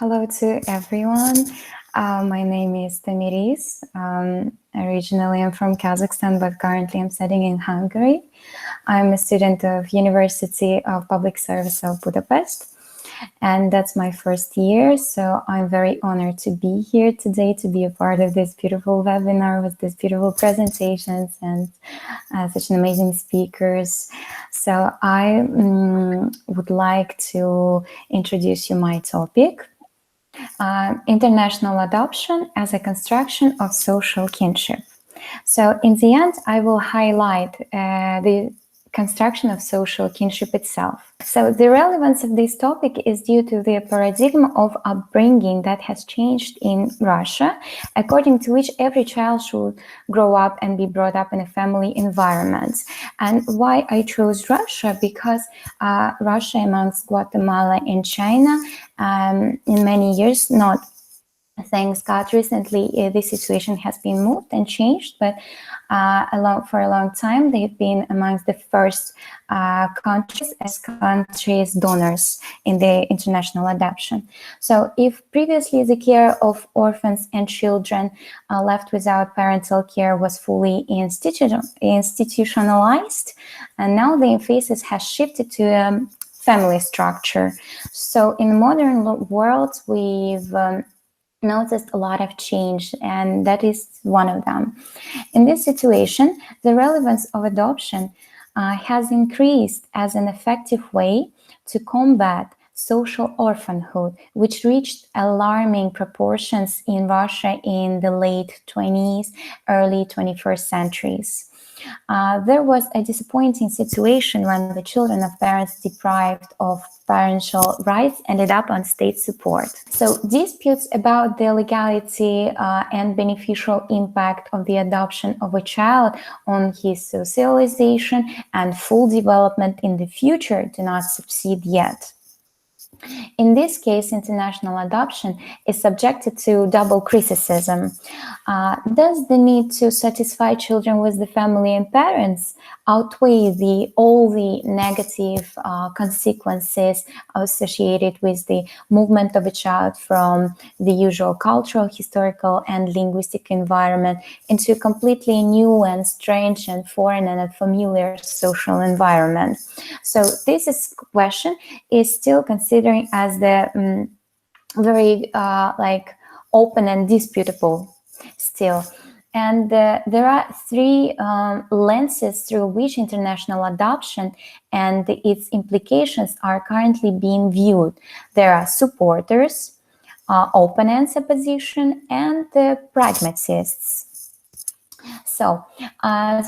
Hello to everyone. My name is Tomiris. Originally, I'm from Kazakhstan, but currently I'm studying in Hungary. I'm a student of University of Public Service of Budapest, and that's my first year. So I'm very honored to be here today, to be a part of this beautiful webinar with these beautiful presentations and such an amazing speakers. So I would like to introduce you my topic. International adoption as a construction of social kinship. So in the end, I will highlight the construction of social kinship itself. So the relevance of this topic is due to the paradigm of upbringing that has changed in Russia, according to which every child should grow up and be brought up in a family environment. And why I chose Russia? Because Russia, amongst Guatemala and China, in many years, not thanks God, recently this situation has been moved and changed, but for a long time they've been amongst the first countries donors in the international adoption. So if previously the care of orphans and children left without parental care was fully institutionalized, and now the emphasis has shifted to family structure. So in the modern world, we've noticed a lot of change, and that is one of them. In this situation, the relevance of adoption has increased as an effective way to combat social orphanhood, which reached alarming proportions in Russia in the late 20s, early 21st centuries. There was a disappointing situation when the children of parents deprived of parental rights ended up on state support. So disputes about the legality and beneficial impact of the adoption of a child on his socialization and full development in the future do not subside yet. In this case, international adoption is subjected to double criticism. Does the need to satisfy children with the family and parents outweigh all the negative consequences associated with the movement of a child from the usual cultural, historical, and linguistic environment into a completely new and strange and foreign and unfamiliar social environment? So this question is still considering as the very open and disputable still. And there are three lenses through which international adoption and its implications are currently being viewed. There are supporters, opponents, opposition, and the pragmatists. So,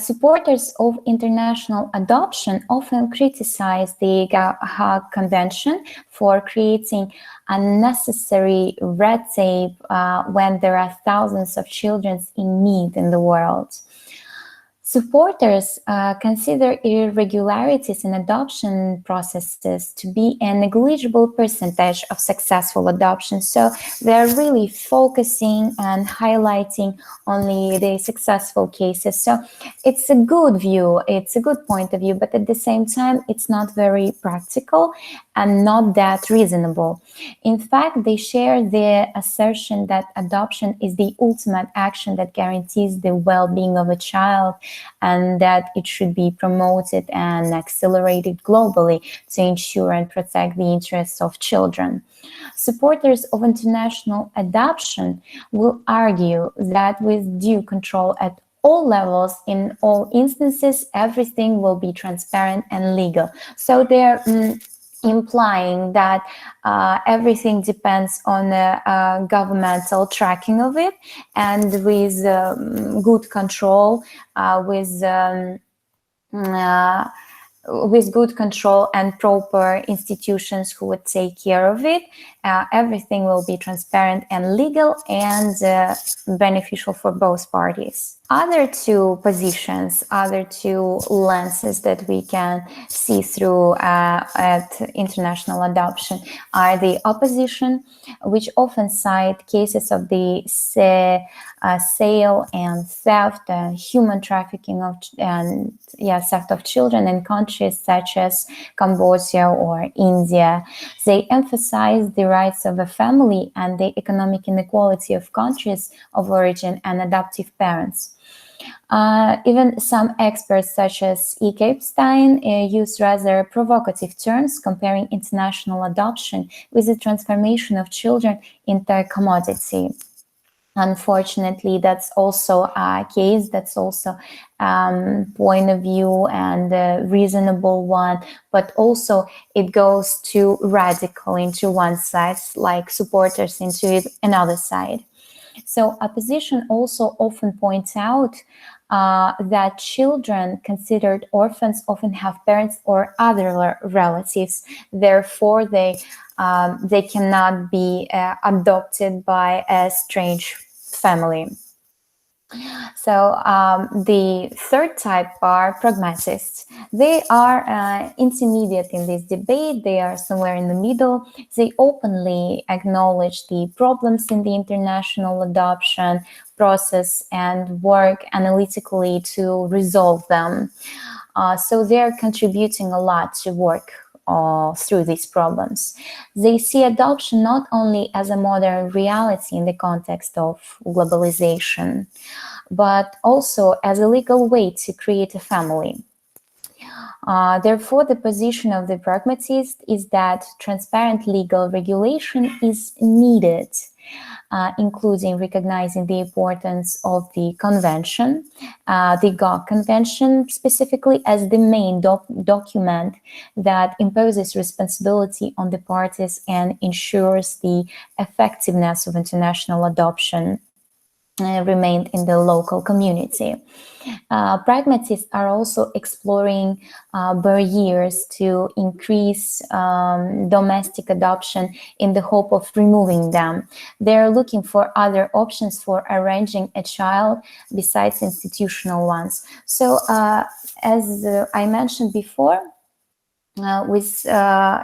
supporters of international adoption often criticize the Hague Convention for creating unnecessary red tape when there are thousands of children in need in the world. Supporters consider irregularities in adoption processes to be a negligible percentage of successful adoption. So they're really focusing and highlighting only the successful cases. So it's a good view, it's a good point of view, but at the same time, it's not very practical and not that reasonable. In fact, they share the assertion that adoption is the ultimate action that guarantees the well-being of a child, and that it should be promoted and accelerated globally to ensure and protect the interests of children. Supporters of international adoption will argue that with due control at all levels, in all instances, everything will be transparent and legal. So they're implying that everything depends on governmental tracking of it, and with good control, with good control and proper institutions who would take care of it, everything will be transparent and legal and beneficial for both parties. Other two positions, other two lenses that we can see through at international adoption are the opposition, which often cite cases of the sale and theft, human trafficking theft of children in countries such as Cambodia or India. They emphasize the rights of a family and the economic inequality of countries of origin and adoptive parents. Even some experts, such as E. Capestein, use rather provocative terms, comparing international adoption with the transformation of children into a commodity. Unfortunately, that's also a case, that's also point of view and a reasonable one, but also it goes too radical into one side, like supporters into another side. So opposition also often points out that children considered orphans often have parents or other relatives. Therefore, they cannot be adopted by a strange family. So the third type are pragmatists. They are intermediate in this debate. They are somewhere in the middle. They openly acknowledge the problems in the international adoption process and work analytically to resolve them. So they're contributing a lot to work through these problems. They see adoption not only as a modern reality in the context of globalization, but also as a legal way to create a family. Therefore, the position of the pragmatist is that transparent legal regulation is needed, including recognizing the importance of the convention, the GOG Convention specifically, as the main document that imposes responsibility on the parties and ensures the effectiveness of international adoption remained in the local community. Pragmatists are also exploring barriers to increase domestic adoption in the hope of removing them. They're looking for other options for arranging a child besides institutional ones. So as I mentioned before, with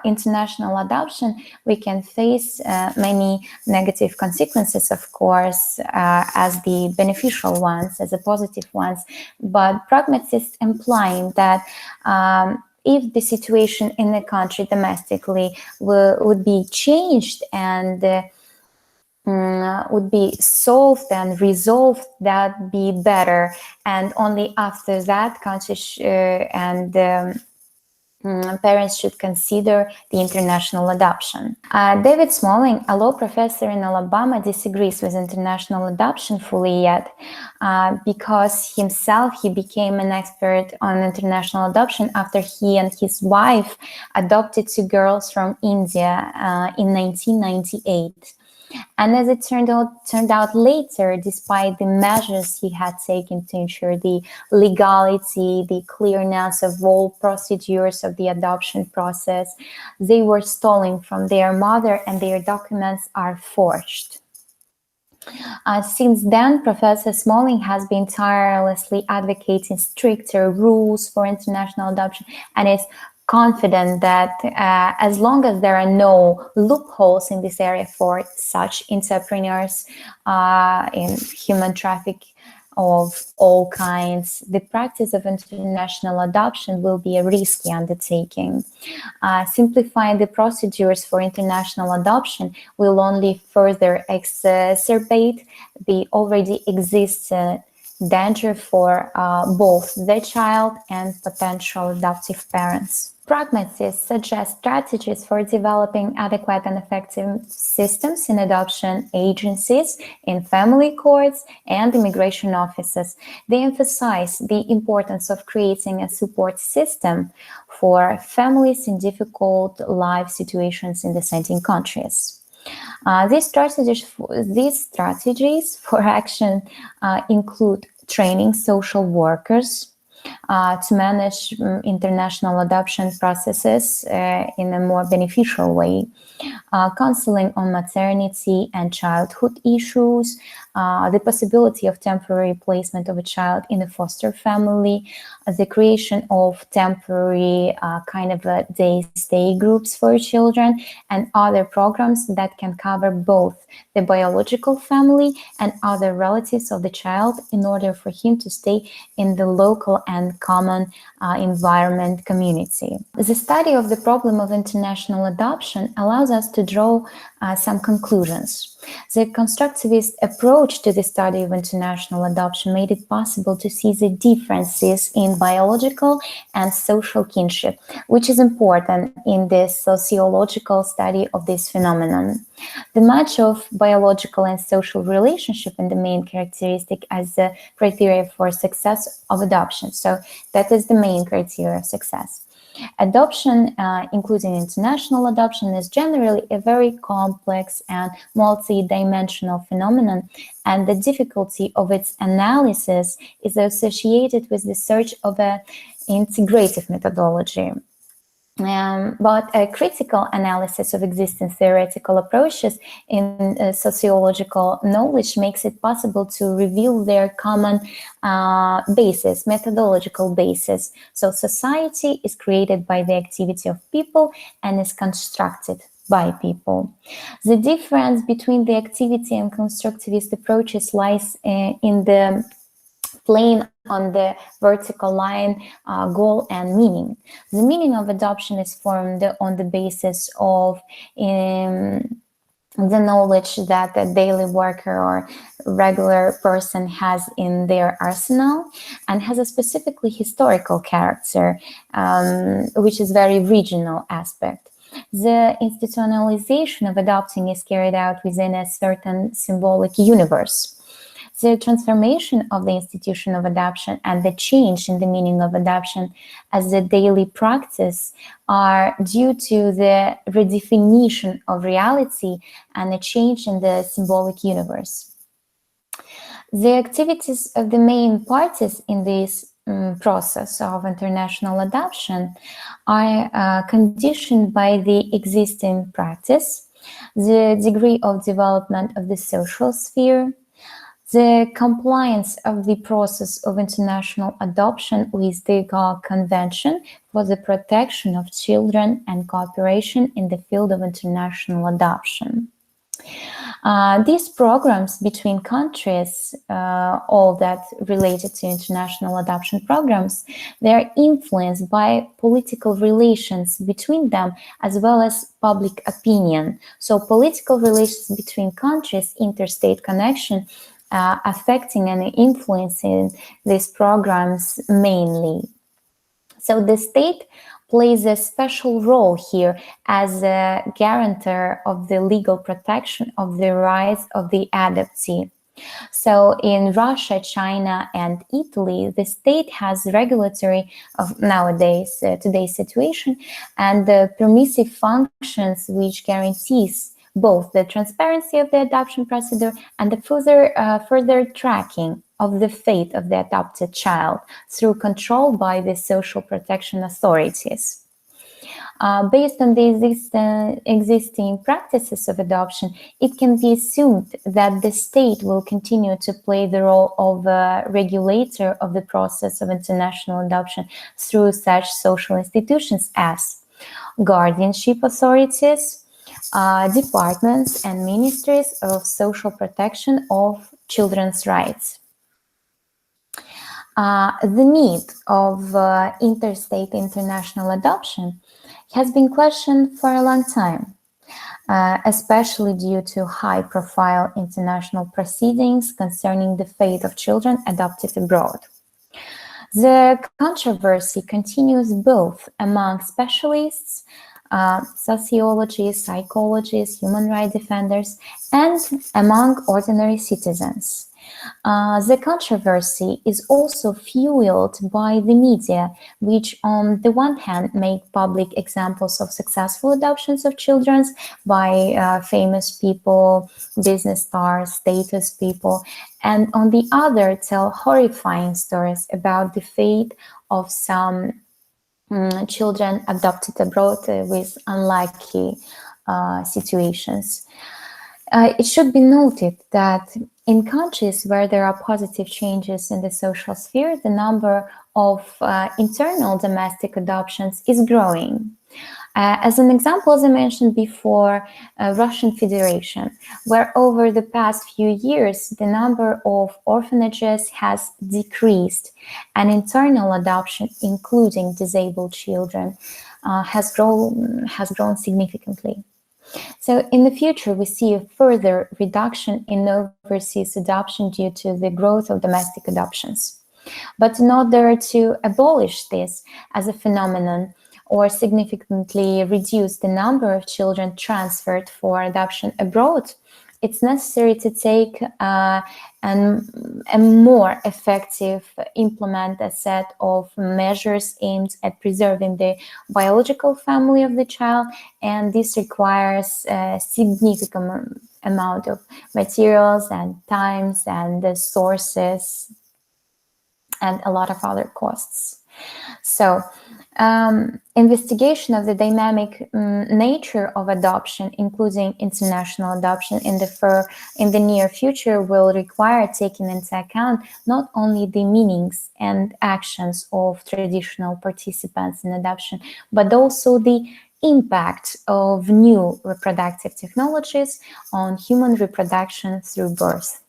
international adoption, we can face many negative consequences, of course, as the beneficial ones, as the positive ones. But pragmatists implying that if the situation in the country domestically would be changed and would be solved and resolved, that'd be better. And only after that, countries parents should consider the international adoption. David Smalling, a law professor in Alabama, disagrees with international adoption fully yet, because himself he became an expert on international adoption after he and his wife adopted 2 girls from India in 1998. And as it turned out later, despite the measures he had taken to ensure the legality, the clearness of all procedures of the adoption process, they were stolen from their mother and their documents are forged. Since then, Professor Smalling has been tirelessly advocating stricter rules for international adoption and is confident that as long as there are no loopholes in this area for such entrepreneurs in human trafficking of all kinds, the practice of international adoption will be a risky undertaking. Simplifying the procedures for international adoption will only further exacerbate the already existing danger for both the child and potential adoptive parents. Pragmatists suggest strategies for developing adequate and effective systems in adoption agencies, in family courts, and immigration offices. They emphasize the importance of creating a support system for families in difficult life situations in descending countries. These strategies for action include training social workers to manage international adoption processes in a more beneficial way, counseling on maternity and childhood issues, the possibility of temporary placement of a child in a foster family, the creation of temporary kind of day stay groups for children, and other programs that can cover both the biological family and other relatives of the child in order for him to stay in the local and common environment community. The study of the problem of international adoption allows us to draw some conclusions. The constructivist approach to the study of international adoption made it possible to see the differences in biological and social kinship, which is important in the sociological study of this phenomenon. The match of biological and social relationship is the main characteristic as the criteria for success of adoption. So that is the main criteria of success. Adoption, including international adoption, is generally a very complex and multi-dimensional phenomenon, and the difficulty of its analysis is associated with the search of an integrative methodology. But a critical analysis of existing theoretical approaches in sociological knowledge makes it possible to reveal their common basis, methodological basis. So society is created by the activity of people and is constructed by people. The difference between the activity and constructivist approaches lies in the plane on the vertical line, goal and meaning. The meaning of adoption is formed on the basis of the knowledge that a daily worker or regular person has in their arsenal, and has a specifically historical character, which is very regional aspect. The institutionalization of adopting is carried out within a certain symbolic universe. The transformation of the institution of adoption and the change in the meaning of adoption as a daily practice are due to the redefinition of reality and a change in the symbolic universe. The activities of the main parties in this process of international adoption are conditioned by the existing practice, the degree of development of the social sphere, the compliance of the process of international adoption with the Hague Convention for the protection of children and cooperation in the field of international adoption. These programs between countries, all that related to international adoption programs, they are influenced by political relations between them as well as public opinion. So political relations between countries, interstate connection, affecting and influencing these programs mainly. So the state plays a special role here as a guarantor of the legal protection of the rights of the adoptee. So in Russia, China, and Italy, the state has regulatory of nowadays, today's situation, and the permissive functions which guarantees both the transparency of the adoption procedure and the further tracking of the fate of the adopted child through control by the social protection authorities. Based on the existing practices of adoption, it can be assumed that the state will continue to play the role of a regulator of the process of international adoption through such social institutions as guardianship authorities, departments and ministries of social protection of children's rights. The need of interstate international adoption has been questioned for a long time, especially due to high-profile international proceedings concerning the fate of children adopted abroad. The controversy continues both among specialists, sociologists, psychologists, human rights defenders, and among ordinary citizens. The controversy is also fueled by the media, which on the one hand make public examples of successful adoptions of children by famous people, business stars, status people, and on the other tell horrifying stories about the fate of some children adopted abroad with unlikely situations. It should be noted that In countries where there are positive changes in the social sphere, the number of internal domestic adoptions is growing. As an example, as I mentioned before, Russian Federation, where over the past few years, the number of orphanages has decreased, and internal adoption, including disabled children, has grown significantly. So in the future, we see a further reduction in overseas adoption due to the growth of domestic adoptions. But in order to abolish this as a phenomenon or significantly reduce the number of children transferred for adoption abroad, it's necessary to take a more effective, implement a set of measures aimed at preserving the biological family of the child, and this requires a significant amount of materials and times and the sources and a lot of other costs. So, investigation of the dynamic nature of adoption, including international adoption in the near future, will require taking into account not only the meanings and actions of traditional participants in adoption, but also the impact of new reproductive technologies on human reproduction through birth.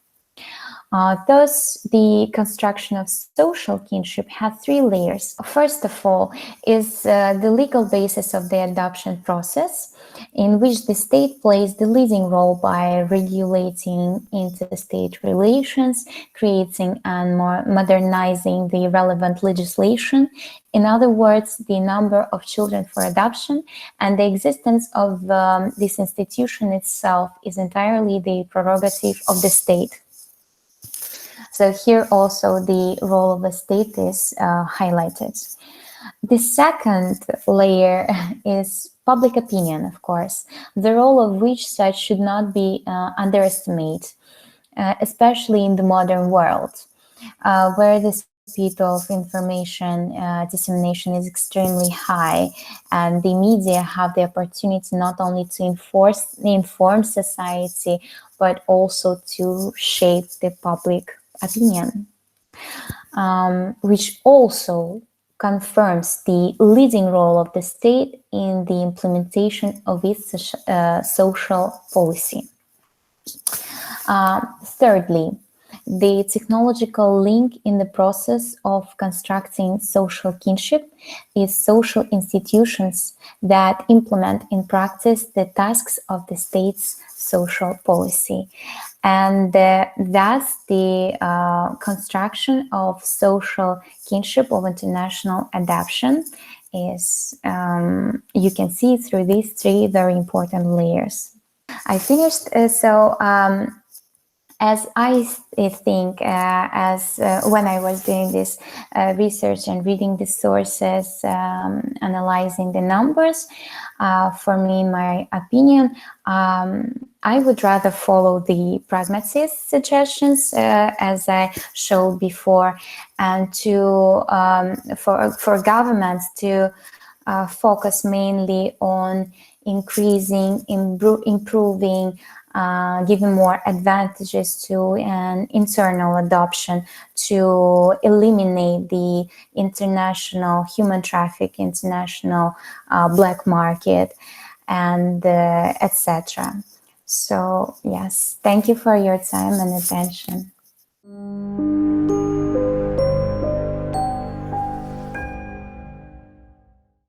Thus, the construction of social kinship has three layers. First of all, is the legal basis of the adoption process, in which the state plays the leading role by regulating interstate relations, creating and modernizing the relevant legislation. In other words, the number of children for adoption and the existence of this institution itself is entirely the prerogative of the state. So here also the role of the state is highlighted. The second layer is public opinion, of course, the role of which such should not be underestimated, especially in the modern world, where the speed of information dissemination is extremely high, and the media have the opportunity not only to inform society, but also to shape the public opinion, which also confirms the leading role of the state in the implementation of its social policy. Thirdly, the technological link in the process of constructing social kinship is social institutions that implement in practice the tasks of the state's social policy. And thus the construction of social kinship of international adoption is, you can see through these three very important layers. I finished, as I think, when I was doing this research and reading the sources, analyzing the numbers, for me, in my opinion, I would rather follow the pragmatist suggestions, as I showed before, and to for governments to focus mainly on increasing, improving, giving more advantages to an internal adoption, to eliminate the international human traffic, international black market, and etc. So yes, thank you for your time and attention.